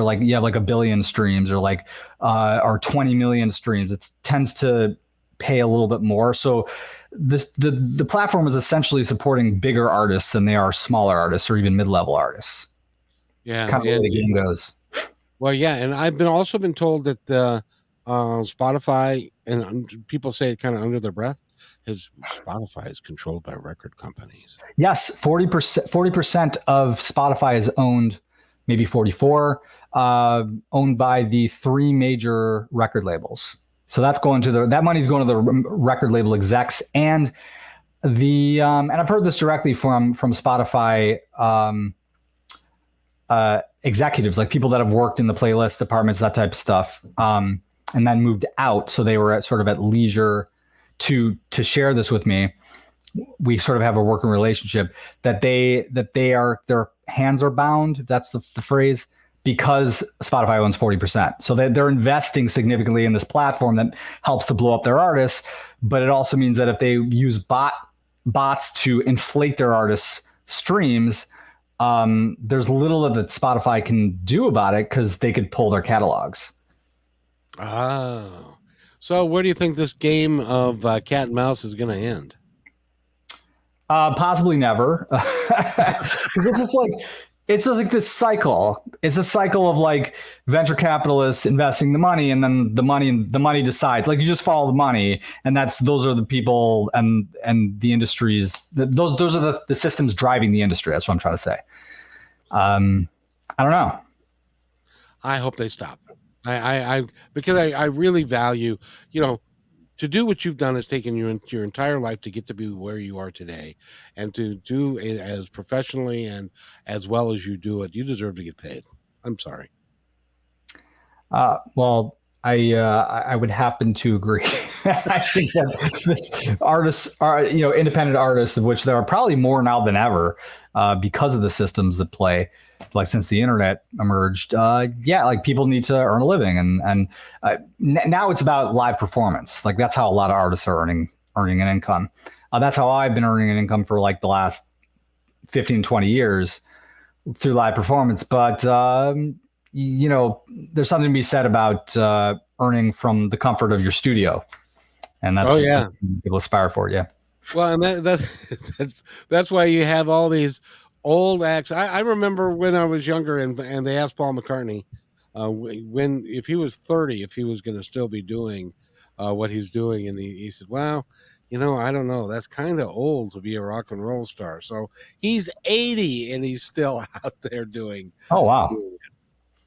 like, you have like 1 billion streams or like, or 20 million streams, it tends to pay a little bit more. So the platform is essentially supporting bigger artists than they are smaller artists or even mid-level artists. Yeah. Kind of the way the game goes. Well, yeah. And I've also been told that, Spotify, and people say it kind of under their breath, Spotify is controlled by record companies. Yes, 40% of Spotify is owned, maybe 44, owned by the 3 major record labels. So that's that money's going to the record label execs and and I've heard this directly from Spotify executives, like people that have worked in the playlist departments, that type of stuff, and then moved out. So they were sort of at leisure to share this with me. We sort of have a working relationship that their hands are bound. That's the phrase, because Spotify owns 40%. So they're investing significantly in this platform that helps to blow up their artists. But it also means that if they use bots to inflate their artists' streams, there's little that Spotify can do about it because they could pull their catalogs. Oh. So where do you think this game of cat and mouse is going to end? Possibly never. Because it's just like this cycle. It's a cycle of like venture capitalists investing the money, and then the money decides. Like you just follow the money, and those are the people and the industries. Those are the systems driving the industry. That's what I'm trying to say. I don't know. I hope they stop. Because I really value, to do what you've done has taken you your entire life to get to be where you are today, and to do it as professionally and as well as you do it. You deserve to get paid. I'm sorry. Well, I would happen to agree. I think that artists are, independent artists, of which there are probably more now than ever, because of the systems that play, like since the internet emerged. Like people need to earn a living, and now it's about live performance. Like that's how a lot of artists are earning an income. That's how I've been earning an income for like the last 15, 20 years through live performance. But there's something to be said about earning from the comfort of your studio, and that's what people aspire for. Yeah. Well, and that's why you have all these old acts. I remember when I was younger, and they asked Paul McCartney if he was 30, if he was going to still be doing what he's doing, and he said, "Well, I don't know. That's kind of old to be a rock and roll star." So he's 80 and he's still out there doing. Oh wow!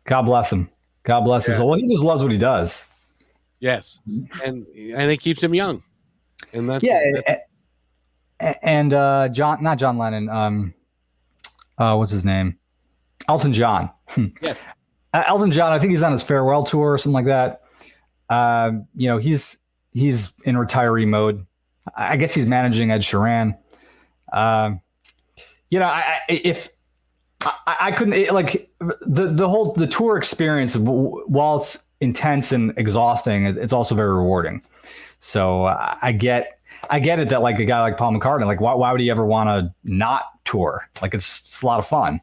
God bless him. God bless his soul. He just loves what he does. Yes, and it keeps him young. And that's and not John Lennon. What's his name? Elton John. Yes. Elton John, I think he's on his farewell tour or something like that. He's in retiree mode. I guess he's managing Ed Sheeran. If I couldn't, like the tour experience, while it's intense and exhausting, it's also very rewarding. So I get it that like a guy like Paul McCartney, like why would he ever want to not tour? Like it's a lot of fun.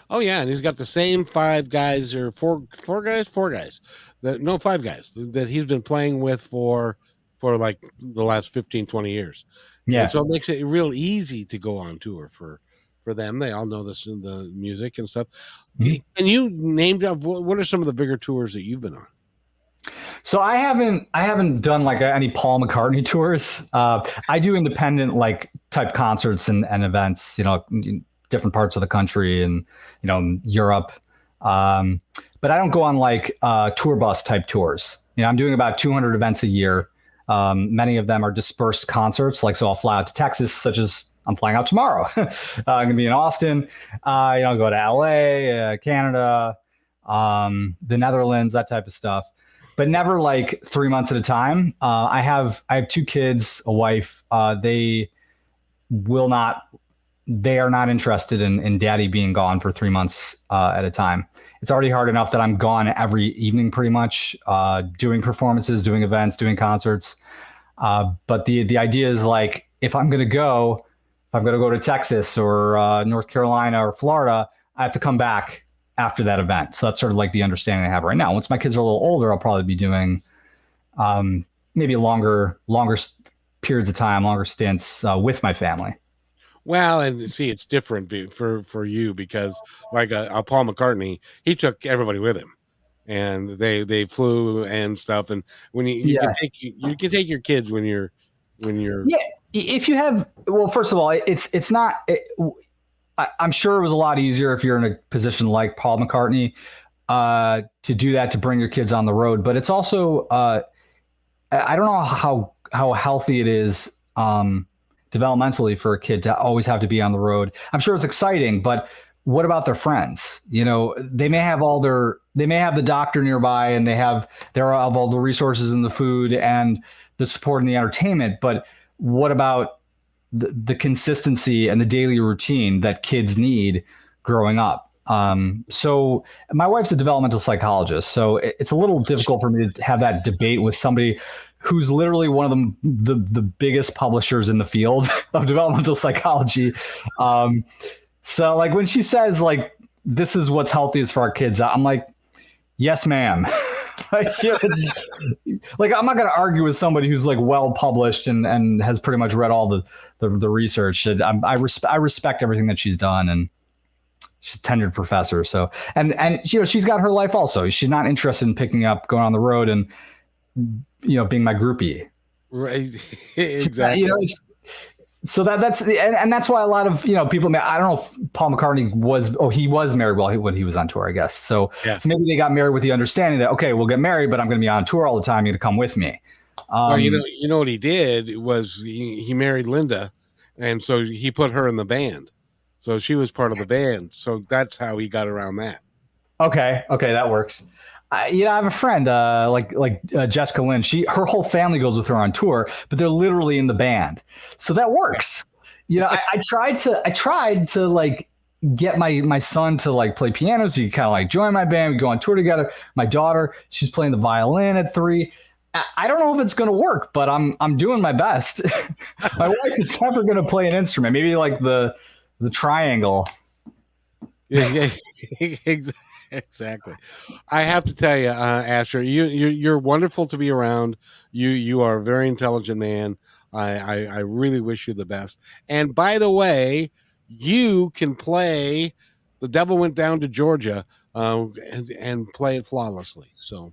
Oh yeah, and he's got the same 5 guys or four guys that 5 guys that he's been playing with for like the last 15, 20 years. Yeah. And so it makes it real easy to go on tour for them. They all know the music and stuff. Mm-hmm. Can you name up what are some of the bigger tours that you've been on? So I haven't done like any Paul McCartney tours. I do independent like type concerts and events, in different parts of the country and, Europe. But I don't go on like tour bus type tours. I'm doing about 200 events a year. Many of them are dispersed concerts. So I'll fly out to Texas, such as I'm flying out tomorrow. I'm going to be in Austin. Go to LA, Canada, the Netherlands, that type of stuff. But never like 3 months at a time. I have 2 kids, a wife. They will not they are not interested in daddy being gone for 3 months at a time. It's already hard enough that I'm gone every evening pretty much, doing performances, doing events, doing concerts. But the idea is like, if I'm going to go to Texas or North Carolina or Florida, I have to come back after that event. So that's sort of like the understanding I have right now. Once my kids are a little older, I'll probably be doing maybe longer periods of time, longer stints with my family. Well, and see, it's different for you because like Paul McCartney, he took everybody with him, and they flew and stuff. And when you can take your kids when you're if you have, well, first of all, it's not. I'm sure it was a lot easier if you're in a position like Paul McCartney to do that, to bring your kids on the road. But it's also I don't know how healthy it is developmentally for a kid to always have to be on the road. I'm sure it's exciting, but what about their friends? You know, they may have the doctor nearby, and they have all the resources and the food and the support and the entertainment. But what about the consistency and the daily routine that kids need growing up? So my wife's a developmental psychologist, so it's a little difficult for me to have that debate with somebody who's literally one of the biggest publishers in the field of developmental psychology. So like when she says like, this is what's healthiest for our kids, I'm like, yes, ma'am. Like I'm not going to argue with somebody who's like well published and has pretty much read all the research. I respect everything that she's done, and she's a tenured professor. So, and you know, she's got her life also. She's not interested in picking up, going on the road and, you know, being my groupie. Right. Exactly. You know, so that's why a lot of, you know, people, I don't know if Paul McCartney he was married when he was on tour, I guess. So maybe they got married with the understanding that, okay, we'll get married, but I'm going to be on tour all the time. You're going to come with me. Well, you know what he did was he married Linda, and so he put her in the band. So she was part of the band. So that's how he got around that. Okay, that works. I have a friend like Jessica Lynn. Her whole family goes with her on tour, but they're literally in the band, so that works. You know, I tried to like get my son to like play piano, so he kind of like join my band. We go on tour together. My daughter, she's playing the violin at 3. I don't know if it's going to work, but I'm doing my best. My wife is never going to play an instrument. Maybe like the triangle. Yeah, exactly. I have to tell you, Asher, you're wonderful to be around. You are a very intelligent man. I really wish you the best. And by the way, you can play "The Devil Went Down to Georgia" and play it flawlessly. So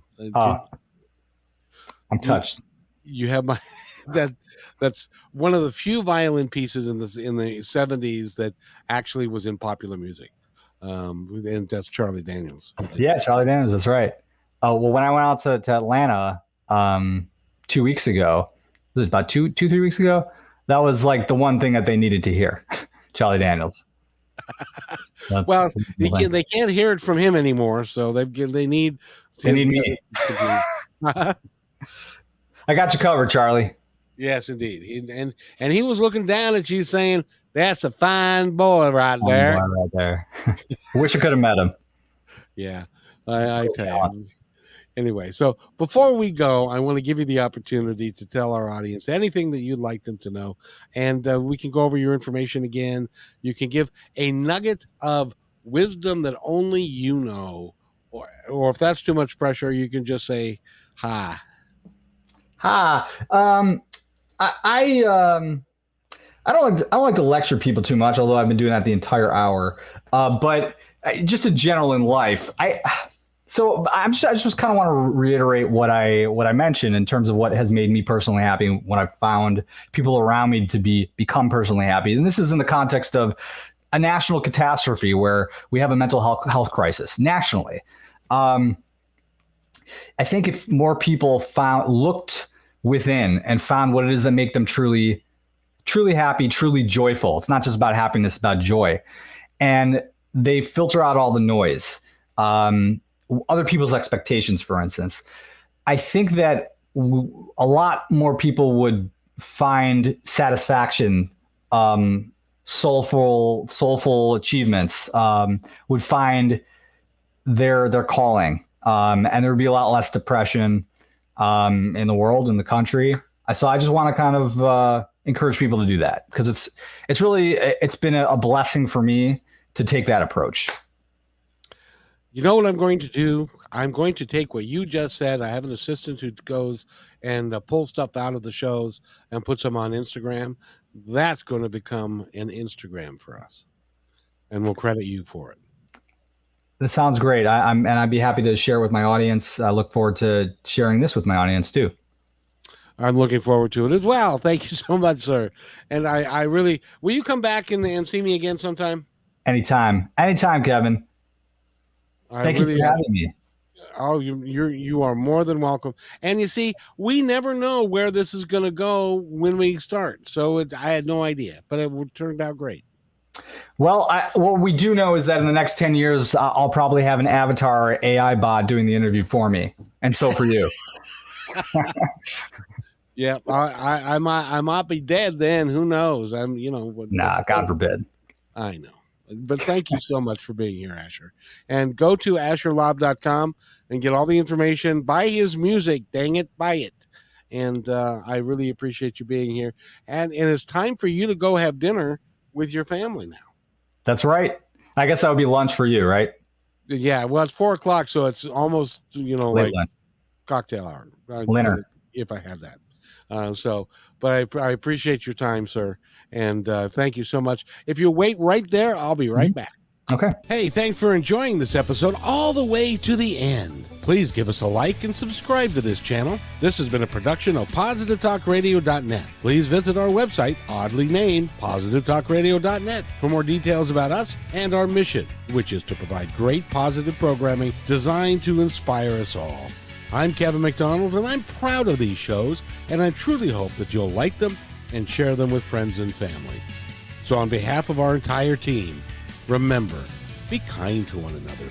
I'm touched. You have my that's one of the few violin pieces in the 70s that actually was in popular music. And that's Charlie Daniels. Yeah, Charlie Daniels. That's right. Oh, well, when I went out to Atlanta 2 weeks ago, it was about 3 weeks ago. That was like the one thing that they needed to hear, Charlie Daniels. Well, they can't hear it from him anymore, so they need me. I got you covered, Charlie. Yes, indeed. And he was looking down at you, saying, "That's a fine boy right there." I wish I could have met him. Yeah, I tell you. Anyway, so before we go, I want to give you the opportunity to tell our audience anything that you'd like them to know, and we can go over your information again. You can give a nugget of wisdom that only you know, or if that's too much pressure, you can just say hi. I don't like to lecture people too much, although I've been doing that the entire hour. But just in general in life, I just kind of want to reiterate what I mentioned in terms of what has made me personally happy when I've found people around me to become personally happy. And this is in the context of a national catastrophe where we have a mental health crisis nationally. I think if more people looked within and found what it is that make them truly happy, truly joyful. It's not just about happiness, it's about joy. And they filter out all the noise. Other people's expectations, for instance. I think that a lot more people would find satisfaction soulful achievements would find their calling, and there would be a lot less depression in the world, in the country. So I just want to kind of encourage people to do that, because it's been a blessing for me to take that approach. You know what I'm going to do? I'm going to take what you just said. I have an assistant who goes and pulls stuff out of the shows and puts them on Instagram. That's going to become an Instagram for us, and we'll credit you for it. That sounds great. I'd be happy to share with my audience. I look forward to sharing this with my audience too. I'm looking forward to it as well. Thank you so much, sir. And I really, will you come back and see me again sometime? Anytime, Kevin. Thank you for having me. Oh, you are more than welcome. And you see, we never know where this is going to go when we start. So I had no idea, but it turned out great. Well, what we do know is that in the next 10 years, I'll probably have an avatar or AI bot doing the interview for me. And so for you. Yeah, I might be dead then. Who knows? Nah, God forbid. I know. But thank you so much for being here, Asher. And go to asherlaub.com and get all the information. Buy his music. Dang it, buy it. And I really appreciate you being here. And it's time for you to go have dinner with your family now. That's right. I guess that would be lunch for you, right? Yeah, well, it's 4:00, so it's almost, Late like lunch. cocktail hour. Dinner. If I had that. But I appreciate your time, sir. And thank you so much. If you wait right there, I'll be right back. Okay. Hey, thanks for enjoying this episode all the way to the end. Please give us a like and subscribe to this channel. This has been a production of positivetalkradio.net. Please visit our website, oddly named positivetalkradio.net, for more details about us and our mission, which is to provide great positive programming designed to inspire us all. I'm Kevin McDonald, and I'm proud of these shows, and I truly hope that you'll like them and share them with friends and family. So on behalf of our entire team, remember, be kind to one another.